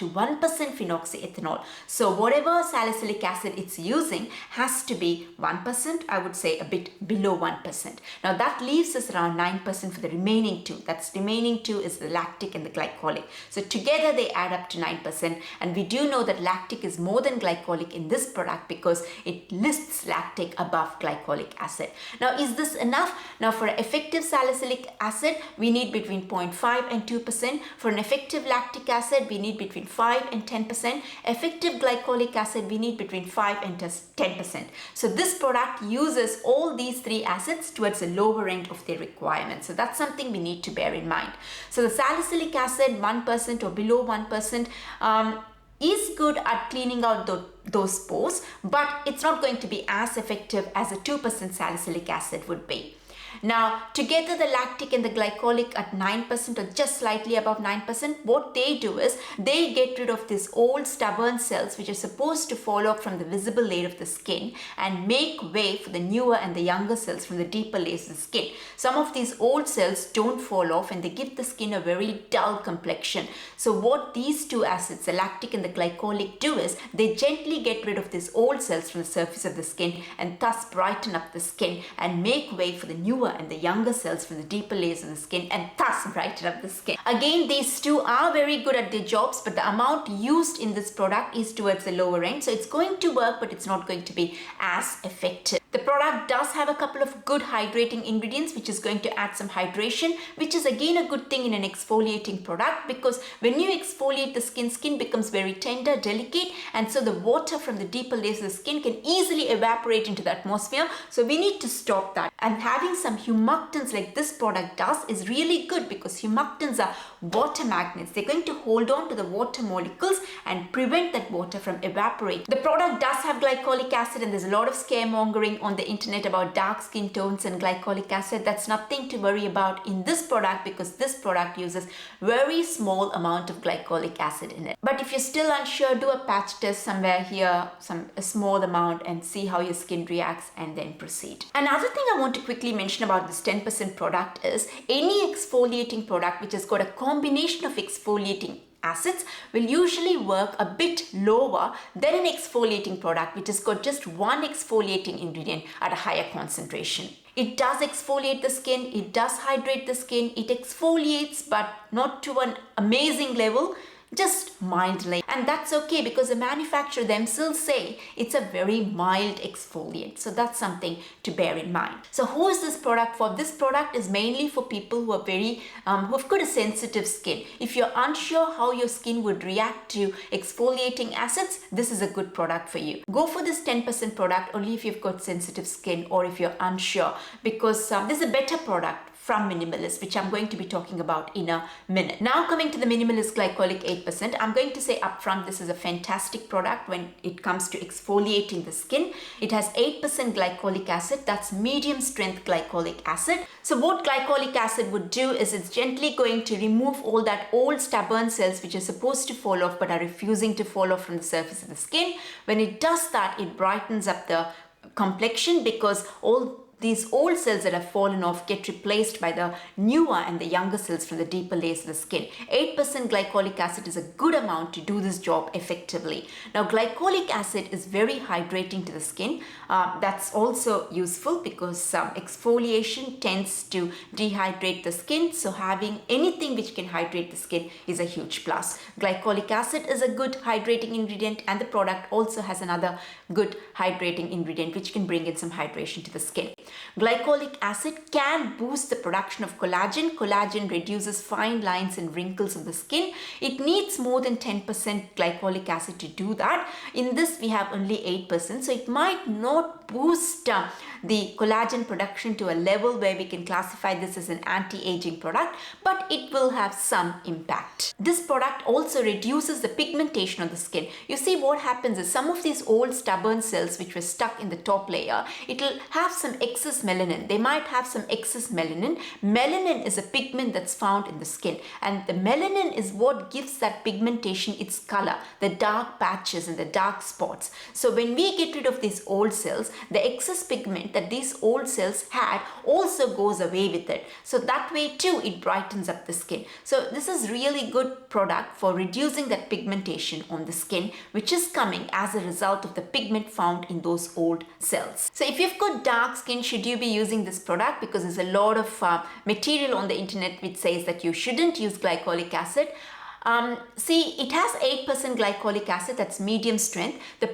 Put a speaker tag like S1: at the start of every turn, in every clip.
S1: to 1% phenoxyethanol. So whatever salicylic acid it's using has to be 1%, I would say a bit below 1%. Now that leaves us around 9% for the remaining two. That's remaining two is the lactic and the glycolic. So together they add up to 9%, and we do know that lactic is more than glycolic in this product because it lists lactic above glycolic acid. Now is this enough? Now for effective salicylic acid we need between 0.5 and 2%. For an effective lactic acid we need between 5 and 10%. Effective glycolic acid we need between 5 and 10%. So this product uses all these three acids towards the lower end of their requirements. So that's something we need to bear in mind. So the salicylic acid 1% or below 1% is good at cleaning out those pores, but it's not going to be as effective as a 2% salicylic acid would be. Now, together the lactic and the glycolic at 9% or just slightly above 9%, what they do is they get rid of these old stubborn cells which are supposed to fall off from the visible layer of the skin and make way for the newer and the younger cells from the deeper layers of the skin. Some of these old cells don't fall off and they give the skin a very dull complexion. So what these two acids, the lactic and the glycolic, do is they gently get rid of these old cells from the surface of the skin and thus brighten up the skin and make way for the newer and the younger cells from the deeper layers of the skin and thus brighten up the skin. Again, these two are very good at their jobs, but the amount used in this product is towards the lower end. So it's going to work, but it's not going to be as effective. The product does have a couple of good hydrating ingredients, which is going to add some hydration, which is again a good thing in an exfoliating product, because when you exfoliate the skin becomes very tender, delicate, and so the water from the deeper layers of the skin can easily evaporate into the atmosphere. So we need to stop that. And having some humectants like this product does is really good because humectants are water magnets. They're going to hold on to the water molecules and prevent that water from evaporating. The product does have glycolic acid, and there's a lot of scaremongering on the internet about dark skin tones and glycolic acid. That's nothing to worry about in this product because this product uses very small amount of glycolic acid in it. But if you're still unsure, do a patch test somewhere here, a small amount, and see how your skin reacts and then proceed. Another thing I want to quickly mention about this 10% product is any exfoliating product which has got a combination of exfoliating acids will usually work a bit lower than an exfoliating product which has got just one exfoliating ingredient at a higher concentration. It does exfoliate the skin, it does hydrate the skin, it exfoliates but not to an amazing level, just mildly, and that's okay because the manufacturer themselves say it's a very mild exfoliant, so that's something to bear in mind. So who is this product for? This product is mainly for people who are who've got a sensitive skin. If you're unsure how your skin would react to exfoliating acids, this is a good product for you. Go for this 10% product only if you've got sensitive skin or if you're unsure, because this is a better product from Minimalist, which I'm going to be talking about in a minute. Now coming to the Minimalist Glycolic 8%, I'm going to say upfront this is a fantastic product when it comes to exfoliating the skin. It has 8% glycolic acid, that's medium strength glycolic acid. So what glycolic acid would do is it's gently going to remove all that old stubborn cells which are supposed to fall off but are refusing to fall off from the surface of the skin. When it does that, it brightens up the complexion because all these old cells that have fallen off get replaced by the newer and the younger cells from the deeper layers of the skin. 8% glycolic acid is a good amount to do this job effectively. Now, glycolic acid is very hydrating to the skin. That's also useful because exfoliation tends to dehydrate the skin. So having anything which can hydrate the skin is a huge plus. Glycolic acid is a good hydrating ingredient, and the product also has another good hydrating ingredient which can bring in some hydration to the skin. Glycolic acid can boost the production of collagen. Collagen reduces fine lines and wrinkles on the skin. It needs more than 10% glycolic acid to do that. In this, we have only 8%, so it might not boost the collagen production to a level where we can classify this as an anti-aging product, but it will have some impact. This product also reduces the pigmentation on the skin. You see, what happens is some of these old stubborn cells which were stuck in the top layer, it will have some excess melanin. They might have some excess melanin. Melanin is a pigment that's found in the skin, and the melanin is what gives that pigmentation its color, the dark patches and the dark spots. So when we get rid of these old cells, the excess pigment that these old cells had also goes away with it. So that way too, it brightens up the skin. So this is really good product for reducing that pigmentation on the skin, which is coming as a result of the pigment found in those old cells. So if you've got dark skin, should you be using this product? Because there's a lot of material on the internet which says that you shouldn't use glycolic acid. See, it has 8% glycolic acid, that's medium strength. The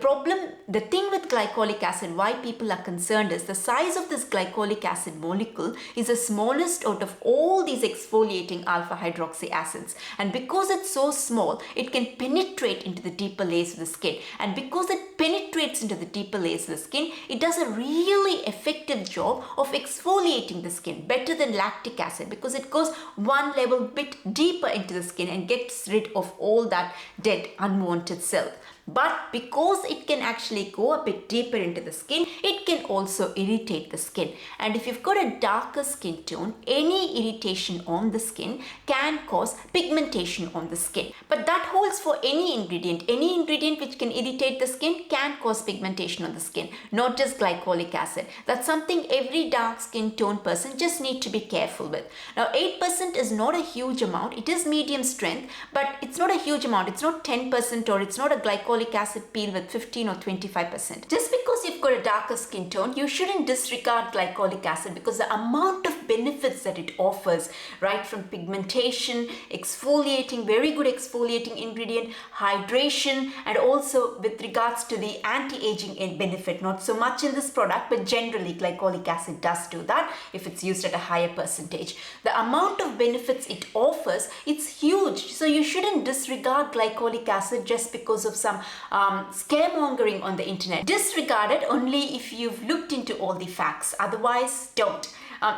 S1: thing with glycolic acid, why people are concerned, is the size of this glycolic acid molecule is the smallest out of all these exfoliating alpha hydroxy acids. And because it's so small, it can penetrate into the deeper layers of the skin. And because it penetrates into the deeper layers of the skin, it does a really effective job of exfoliating the skin, better than lactic acid, because it goes one level bit deeper into the skin and gets rid of all that dead unwanted cells. But because it can actually go a bit deeper into the skin, it can also irritate the skin. And if you've got a darker skin tone, any irritation on the skin can cause pigmentation on the skin. But that holds for any ingredient. Any ingredient which can irritate the skin can cause pigmentation on the skin, not just glycolic acid. That's something every dark skin tone person just need to be careful with. Now, 8% is not a huge amount. It is medium strength, but it's not a huge amount. It's not 10% or it's not a glycolic acid peel with 15 or 25%. Just because you've got a darker skin tone, you shouldn't disregard glycolic acid, because the amount of benefits that it offers, right from pigmentation, exfoliating, very good exfoliating ingredient, hydration, and also with regards to the anti-aging benefit, not so much in this product, but generally glycolic acid does do that if it's used at a higher percentage. The amount of benefits it offers, it's huge. So you shouldn't disregard glycolic acid just because of some scaremongering on the internet. Disregard it only if you've looked into all the facts. Otherwise, don't.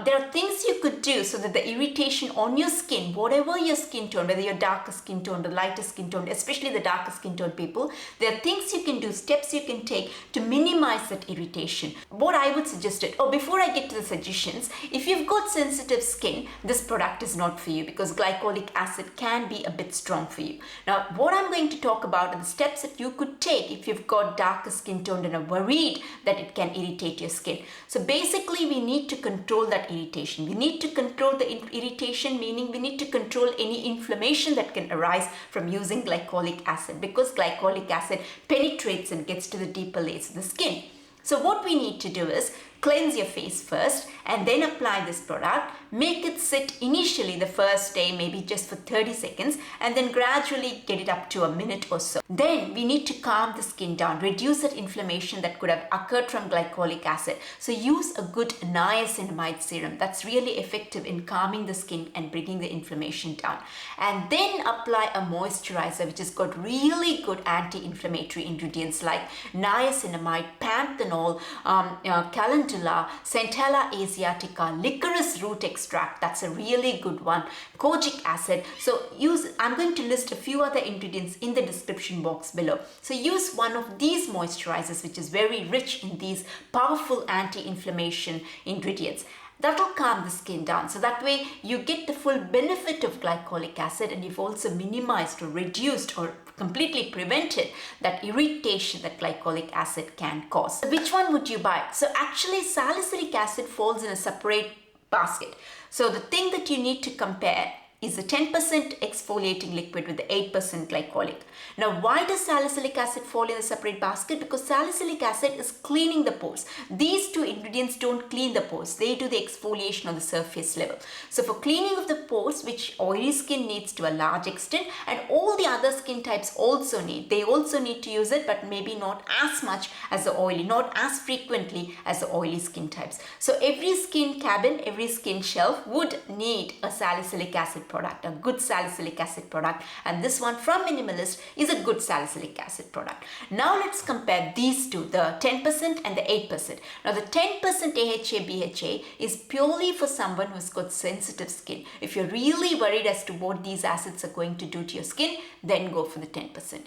S1: There are things you could do so that the irritation on your skin, whatever your skin tone, whether you're darker skin tone or lighter skin tone, especially the darker skin tone people, there are things you can do, steps you can take to minimize that irritation. What I would suggest before I get to the suggestions, if you've got sensitive skin, this product is not for you because glycolic acid can be a bit strong for you. Now, what I'm going to talk about are the steps that you could take if you've got darker skin tone and are worried that it can irritate your skin. So basically, we need to control that irritation. We need to control the irritation, meaning we need to control any inflammation that can arise from using glycolic acid, because glycolic acid penetrates and gets to the deeper layers of the skin. So what we need to do is cleanse your face first and then apply this product. Make it sit initially the first day, maybe just for 30 seconds, and then gradually get it up to a minute or so. Then we need to calm the skin down, reduce that inflammation that could have occurred from glycolic acid. So use a good niacinamide serum. That's really effective in calming the skin and bringing the inflammation down. And then apply a moisturizer which has got really good anti-inflammatory ingredients like niacinamide, panthenol, calendula, Centellas asiatica, licorice root extract, that's a really good one, Kojic acid. So I'm going to list a few other ingredients in the description box below. So use one of these moisturizers which is very rich in these powerful anti-inflammation ingredients. That'll calm the skin down. So that way you get the full benefit of glycolic acid, and you've also minimized or reduced or completely prevented that irritation that glycolic acid can cause. So which one would you buy? So actually salicylic acid falls in a separate basket. So the thing that you need to compare is the 10% exfoliating liquid with the 8% glycolic. Now, why does salicylic acid fall in a separate basket? Because salicylic acid is cleaning the pores. These two ingredients don't clean the pores. They do the exfoliation on the surface level. So for cleaning of the pores, which oily skin needs to a large extent, and all the other skin types also need, they also need to use it, but maybe not as much as the oily, not as frequently as the oily skin types. So every skin cabin, every skin shelf would need a salicylic acid product, a good salicylic acid product, and this one from Minimalist is a good salicylic acid product. Now let's compare these two, the 10% and the 8%. Now the 10% 𝗏𝗏𝗶𝗍 is purely for someone who's got sensitive skin. If you're really worried as to what these acids are going to do to your skin, then go for the 10%.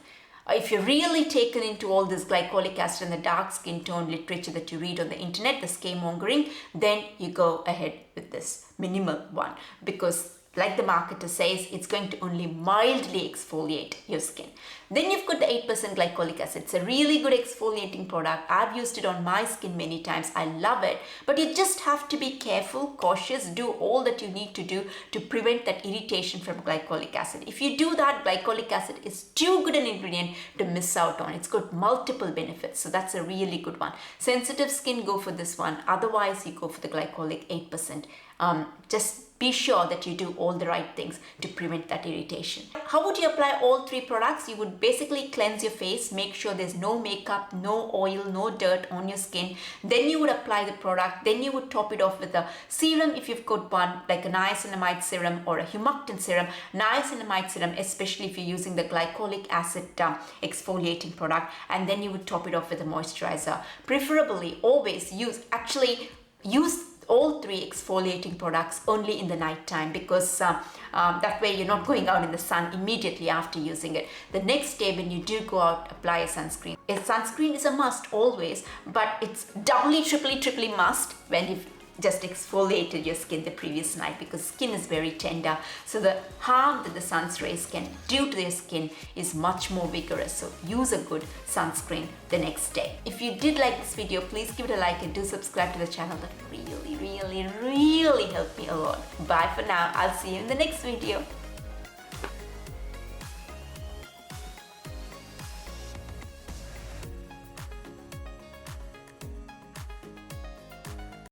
S1: If you're really taken into all this glycolic acid and the dark skin tone literature that you read on the internet, the scaremongering, then you go ahead with this minimal one, because like the marketer says, it's going to only mildly exfoliate your skin. Then you've got the 8% glycolic acid. It's a really good exfoliating product. I've used it on my skin many times. I love it. But you just have to be careful, cautious, do all that you need to do to prevent that irritation from glycolic acid. If you do that, glycolic acid is too good an ingredient to miss out on. It's got multiple benefits. So that's a really good one. Sensitive skin, go for this one. Otherwise, you go for the glycolic 8%. Just be sure that you do all the right things to prevent that irritation. How would you apply all three products? You would basically cleanse your face, make sure there's no makeup, no oil, no dirt on your skin. Then you would apply the product. Then you would top it off with a serum if you've got one, like a niacinamide serum or a humectant serum. Niacinamide serum, especially if you're using the glycolic acid exfoliating product. And then you would top it off with a moisturizer. Preferably, always use all three exfoliating products only in the night time, because that way you're not going out in the sun immediately after using it. The next day when you do go out, apply a sunscreen. A sunscreen is a must always, but it's doubly, triply must when you've just exfoliated your skin the previous night, because skin is very tender. So the harm that the sun's rays can do to your skin is much more vigorous. So use a good sunscreen the next day. If you did like this video, please give it a like and do subscribe to the channel. That really help me a lot. Bye for now. I'll see you in the next video.